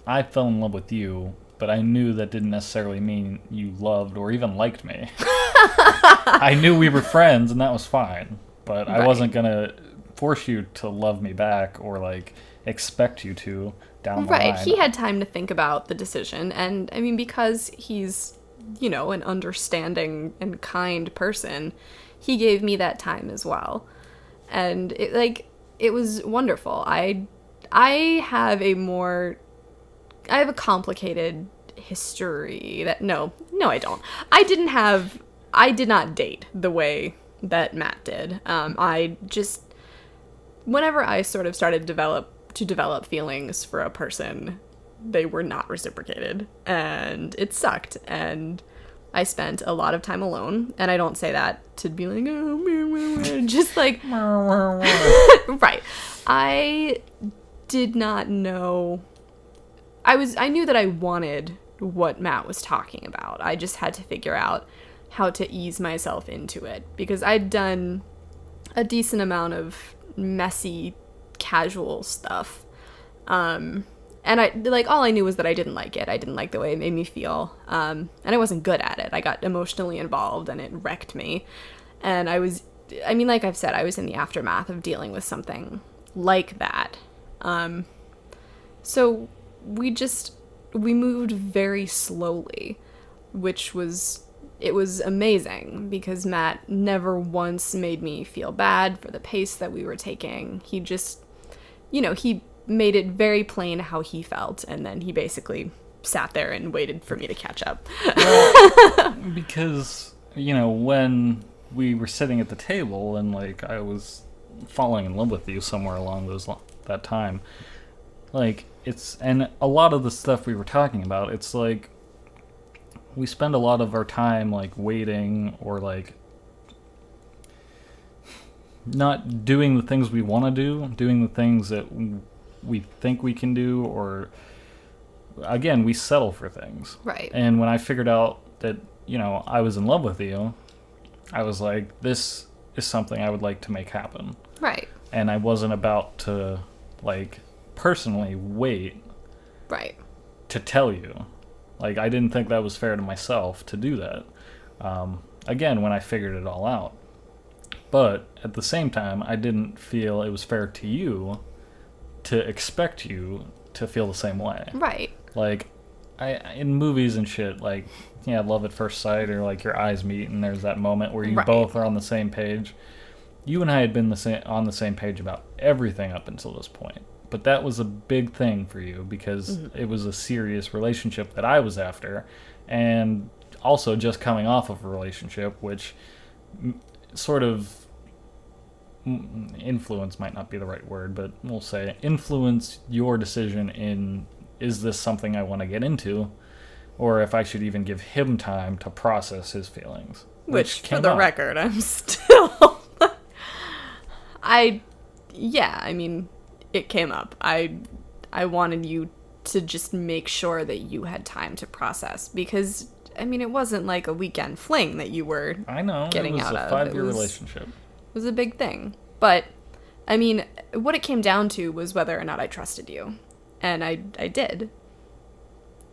I fell in love with you, but I knew that didn't necessarily mean you loved or even liked me. I knew we were friends, and that was fine. But I wasn't going to force you to love me back or, expect you to down the line. Right. He had time to think about the decision. And, I mean, because he's, an understanding and kind person, he gave me that time as well. And, it was wonderful. I have a complicated history that no I don't. I did not date the way that Matt did. I just, whenever I sort of started to develop feelings for a person, they were not reciprocated, and it sucked, and I spent a lot of time alone, and I don't say that to be like, oh, just right. I did not know. I knew that I wanted what Matt was talking about. I just had to figure out how to ease myself into it, because I'd done a decent amount of messy, casual stuff. And all I knew was that I didn't like it. I didn't like the way it made me feel. And I wasn't good at it. I got emotionally involved, and it wrecked me. And like I've said, I was in the aftermath of dealing with something like that. So we moved very slowly, it was amazing, because Matt never once made me feel bad for the pace that we were taking. He just, he made it very plain how he felt, and then he basically sat there and waited for me to catch up. Well, because, when we were sitting at the table and, I was falling in love with you somewhere along that time, and a lot of the stuff we were talking about, it's we spend a lot of our time waiting, or not doing the things we want to do, doing the things that we think we can do, or again, we settle for things. Right. And when I figured out that, I was in love with you, I was like, this is something I would like to make happen. Right. And I wasn't about to personally wait Right. to tell you. Like, I didn't think that was fair to myself to do that. Again, when I figured it all out. But at the same time, I didn't feel it was fair to you to expect you to feel the same way. Right. Like, in movies and shit, like, yeah, love at first sight, or like your eyes meet and there's that moment where you Right. both are on the same page. You and I had been on the same page about everything up until this point. But that was a big thing for you because it was a serious relationship that I was after. And also just coming off of a relationship, which sort of influence might not be the right word, but we'll say influence your decision in, is this something I want to get into? Or if I should even give him time to process his feelings. Which for came the up. record, I'm still... it came up. I wanted you to just make sure that you had time to process, because, it wasn't like a weekend fling that you were I know, getting it was out a of. 5-year It was- relationship. It was a big thing. But, what it came down to was whether or not I trusted you. And I did.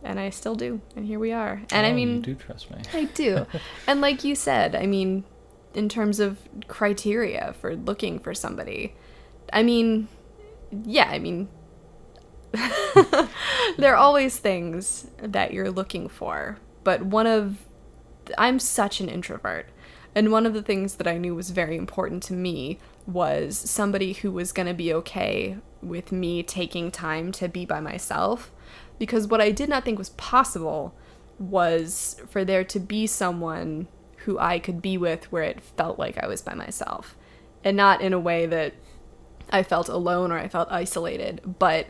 And I still do. And here we are. And you do trust me. I do. And like you said, in terms of criteria for looking for somebody, there are always things that you're looking for. But I'm such an introvert. And one of the things that I knew was very important to me was somebody who was going to be okay with me taking time to be by myself. Because what I did not think was possible was for there to be someone who I could be with where it felt like I was by myself. And not in a way that I felt alone or I felt isolated, but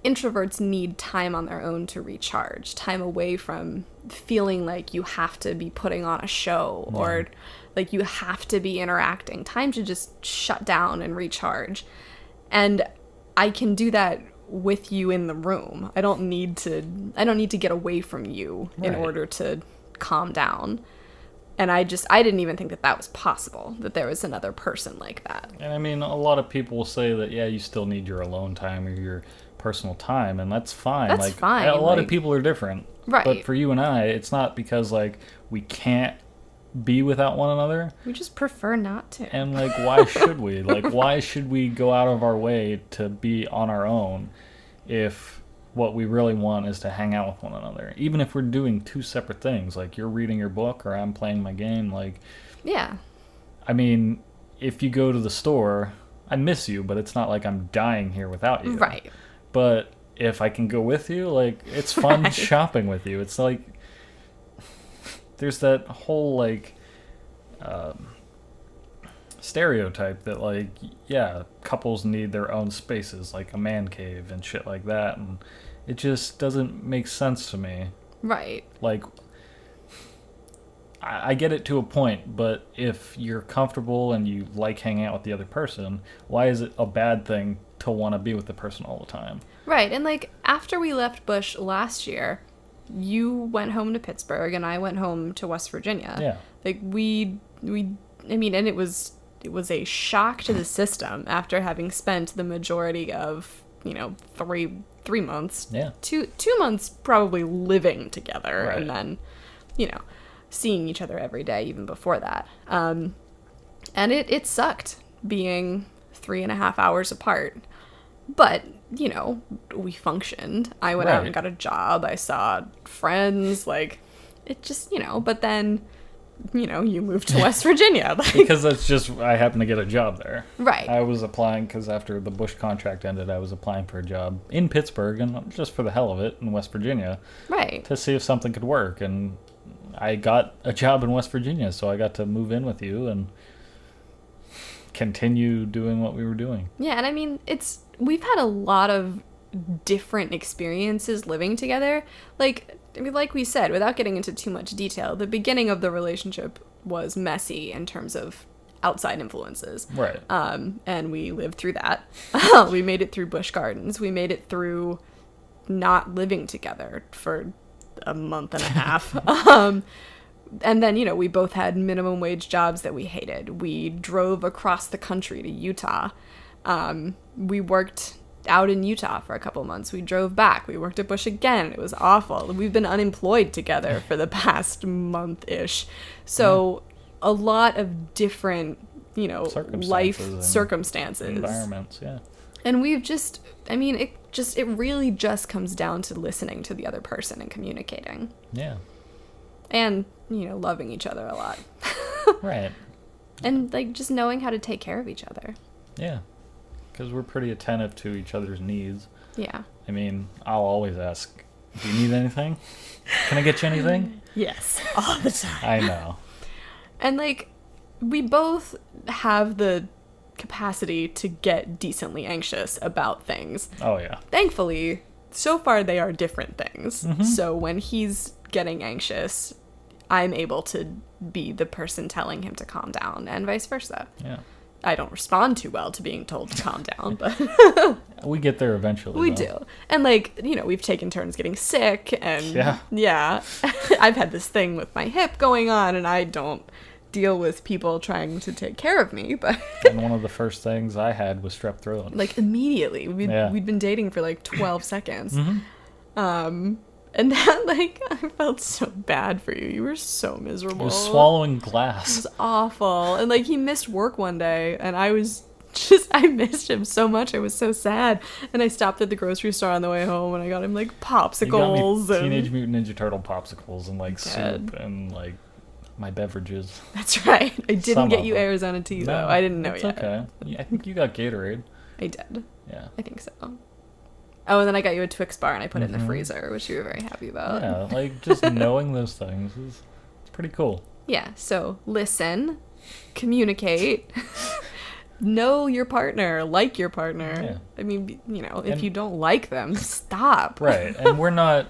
introverts need time on their own to recharge, time away from feeling like you have to be putting on a show or like you have to be interacting, time to just shut down and recharge. And I can do that with you in the room. I don't need to get away from you in order to calm down. And I didn't even think that was possible, that there was another person like that. And a lot of people will say that, yeah, you still need your alone time or your personal time, and that's fine. That's fine. A lot of people are different. Right. But for you and I, it's not because, like, we can't be without one another. We just prefer not to. And, like, why should we? Like, why should we go out of our way to be on our own if what we really want is to hang out with one another? Even if we're doing two separate things, like you're reading your book or I'm playing my game, like... Yeah. If you go to the store, I miss you, but it's not like I'm dying here without you. Right. But if I can go with you, like, it's fun Right. shopping with you. It's like... There's that whole, like... stereotype that, like, yeah, couples need their own spaces, like a man cave and shit like that, and it just doesn't make sense to me. Right. Like, I get it to a point, but if you're comfortable and you like hanging out with the other person, why is it a bad thing to want to be with the person all the time? Right. And, like, after we left Busch last year, you went home to Pittsburgh and I went home to West Virginia. Yeah. Like, and it was a shock to the system after having spent the majority of, 3 months. Yeah. 2 months probably living together. Right. And then, seeing each other every day even before that. And it sucked being 3.5 hours apart. But, we functioned. I went out and got a job. I saw friends. Like, it just, but then, you moved to West Virginia. Like, Because that's just, I happened to get a job there. right. I was applying, because after the Busch contract ended, I was applying for a job in Pittsburgh, and just for the hell of it, in West Virginia, Right. to see if something could work. And I got a job in West Virginia, so I got to move in with you and continue doing what we were doing. Yeah, and we've had a lot of different experiences living together. Like we said, without getting into too much detail, the beginning of the relationship was messy in terms of outside influences. Right. And we lived through that. We made it through Busch Gardens. We made it through not living together for a month and a half. And then, we both had minimum wage jobs that we hated. We drove across the country to Utah. We worked out in Utah for a couple months. We drove back. We worked at Busch again. It was awful. We've been unemployed together for the past month-ish. So a lot of different, life circumstances. Environments, yeah. And we've just, it really just comes down to listening to the other person and communicating. Yeah. And, loving each other a lot. Right. And, just knowing how to take care of each other. Yeah. Because we're pretty attentive to each other's needs. Yeah. I'll always ask, do you need anything? Can I get you anything? Yes. All the time. I know. And, we both have the capacity to get decently anxious about things. Oh, yeah. Thankfully, so far they are different things. Mm-hmm. So when he's getting anxious, I'm able to be the person telling him to calm down, and vice versa. Yeah. I don't respond too well to being told to calm down, but we get there eventually. We do. And we've taken turns getting sick, and yeah. I've had this thing with my hip going on, and I don't deal with people trying to take care of me, but and one of the first things I had was strep throat. Immediately. We'd been dating for 12 seconds. Mm-hmm. And then, I felt so bad for you. You were so miserable. I was swallowing It glass. was awful. And, he missed work one day, and I missed him so much. I was so sad. And I stopped at the grocery store on the way home, and I got him, popsicles. You got me and Teenage Mutant Ninja Turtle popsicles and, soup and, my beverages. That's right. I didn't Some get of you them. Arizona tea, No, though. I didn't know it's yet. okay. I think you got Gatorade. I did. Yeah. I think so. Oh, and then I got you a Twix bar, and I put it in the Mhm. freezer, which you were very happy about. Yeah, just knowing those things it's pretty cool. Yeah, so listen, communicate, know your partner, like your partner. Yeah. If you don't like them, stop. Right. And we're not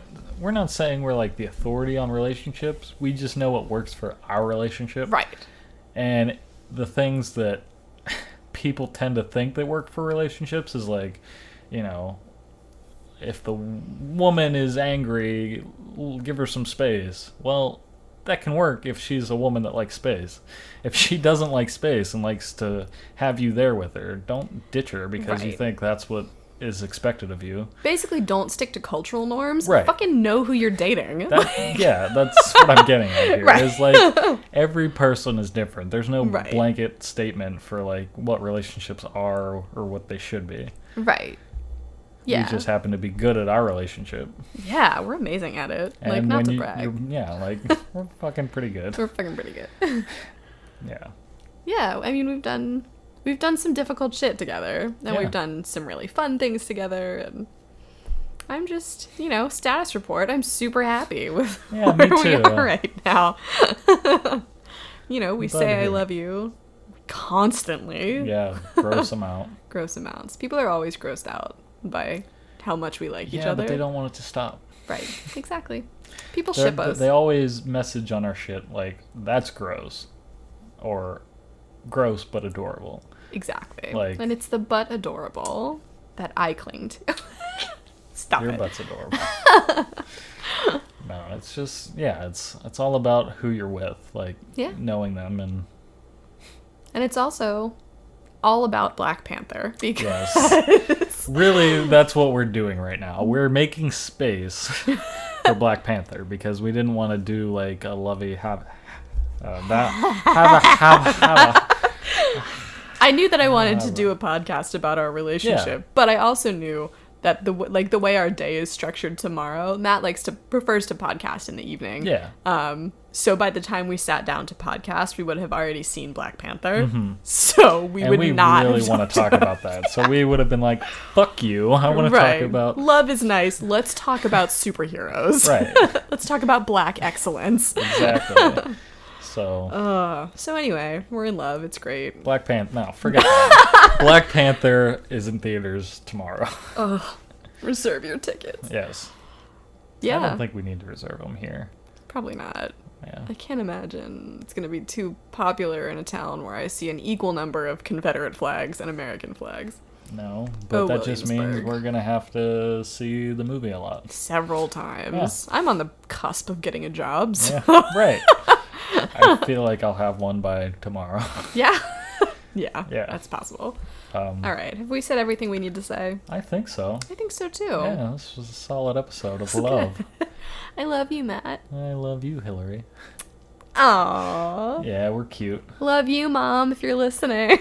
saying we're the authority on relationships. We just know what works for our relationship. Right. And the things that people tend to think that work for relationships is if the woman is angry, give her some space. Well, that can work if she's a woman that likes space. If she doesn't like space and likes to have you there with her, don't ditch her because you Right. think that's what is expected of you. Basically, don't stick to cultural norms. Right. Fucking know who you're dating. Yeah, that's what I'm getting at here. Right. Is every person is different. There's no Right. blanket statement for what relationships are or what they should be. Right. Yeah. We just happen to be good at our relationship. Yeah, we're amazing at it. And Not when to you, brag. we're fucking pretty good. We're fucking pretty good. Yeah. Yeah, we've done some difficult shit together, and Yeah. we've done some really fun things together, and I'm just, status report. I'm super happy with Yeah, me where we too. are right now. We glad to say I hear love you constantly. Yeah, gross amount. Gross amounts. People are always grossed out by how much we like each Yeah, other. but they don't want it to stop. Right, exactly. People They're- ship us. They always message on our shit that's gross. Or gross but adorable. Exactly. Like- And it's the butt adorable that I cling to. Stop Your it. butt's adorable. No, it's just, it's all about who you're with. Yeah. Knowing them and... And it's also all about Black Panther because Yes. Really, that's what we're doing right now. We're making space for Black Panther because we didn't want to do a lovey I knew that I wanted to do a podcast about our relationship, but I also knew that the way our day is structured tomorrow, Matt prefers to podcast in the evening. Yeah. So by the time we sat down to podcast, we would have already seen Black Panther. Mm-hmm. So we would not really want to talk about that. So we would have been like, "Fuck you! I want to talk about love is nice. Let's talk about superheroes. Right. Let's talk about Black excellence." Exactly. So. So anyway, we're in love. It's great. Black Panther. No, forget that. Black Panther is in theaters tomorrow. Reserve your tickets. Yes. Yeah. I don't think we need to reserve them here. Probably not. Yeah. I can't imagine it's going to be too popular in a town where I see an equal number of Confederate flags and American flags. No, but that just means Williamsburg. we're going to have to see the movie a lot. Several times. I'm on the cusp of getting a job. So. Yeah, right. I feel like I'll have one by tomorrow. Yeah. Yeah, Yeah. that's possible. All right. Have we said everything we need to say? I think so. I think so too. Yeah, this was a solid episode of love. I love you, Matt. I love you, Hillary. Aww. Yeah, we're cute. Love you, Mom, if you're listening.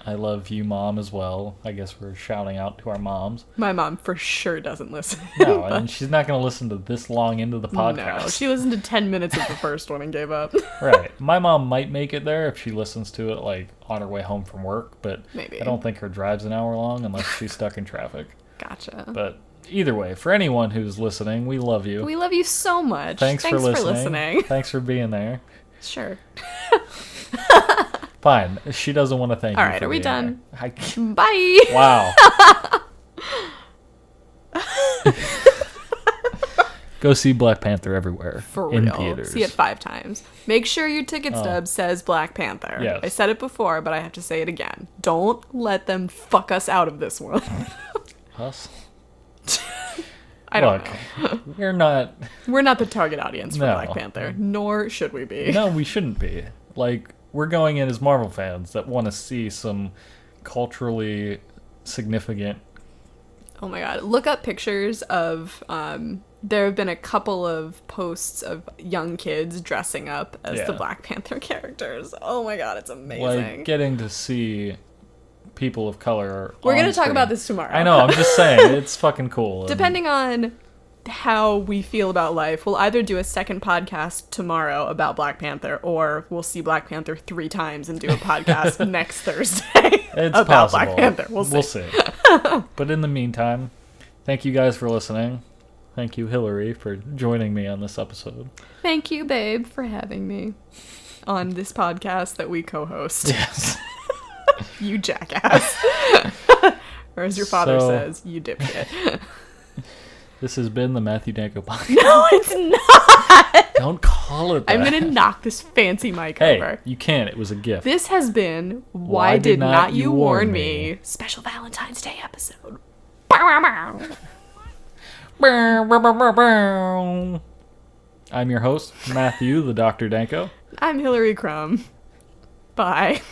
I love you, Mom, as well. I guess we're shouting out to our moms. My mom for sure doesn't listen. No, but- and she's not going to listen to this long into the podcast. No, she listened to 10 minutes of the first one and gave up. Right. My mom might make it there if she listens to it, like, on her way home from work, but Maybe. I don't think her drive's an hour long unless she's stuck in traffic. Gotcha. But either way, for anyone who's listening, we love you. We love you so much. Thanks for listening. Thanks for being there. Sure. Fine. She doesn't want to thank you. All right, for are we being done? there. Bye. Wow. Go see Black Panther everywhere. For in real. theaters. See it 5 times. Make sure your ticket stub says Black Panther. Yes. I said it before, but I have to say it again. Don't let them fuck us out of this one. Us? I don't Look, know. we're not the target audience for No. Black Panther, nor should we be. No, we shouldn't be. Like, we're going in as Marvel fans that want to see some culturally significant. Oh my god. Look up pictures of, there have been a couple of posts of young kids dressing up as the Yeah. Black Panther characters. Oh my god, it's amazing. Like, getting to see people of color. We're on going to talk screen. about this tomorrow. I know, I'm just saying, it's fucking cool. and- Depending on how we feel about life, we'll either do a second podcast tomorrow about Black Panther, or we'll see Black Panther 3 times and do a podcast next Thursday It's about possible. Black Panther. We'll see. But in the meantime, thank you guys for listening. Thank you, Hillary, for joining me on this episode. Thank you, babe, for having me on this podcast that we co-host. Yes. You jackass. Or as your father So- says, you dipshit. This has been the Matthew Danko podcast. No, it's not. Don't call it that. I'm going to knock this fancy mic Hey, over. you can't. It was a gift. This has been Why Did Not You Warn Me? Special Valentine's Day episode. I'm your host, Matthew, the Dr. Danko. I'm Hillary Crumb. Bye.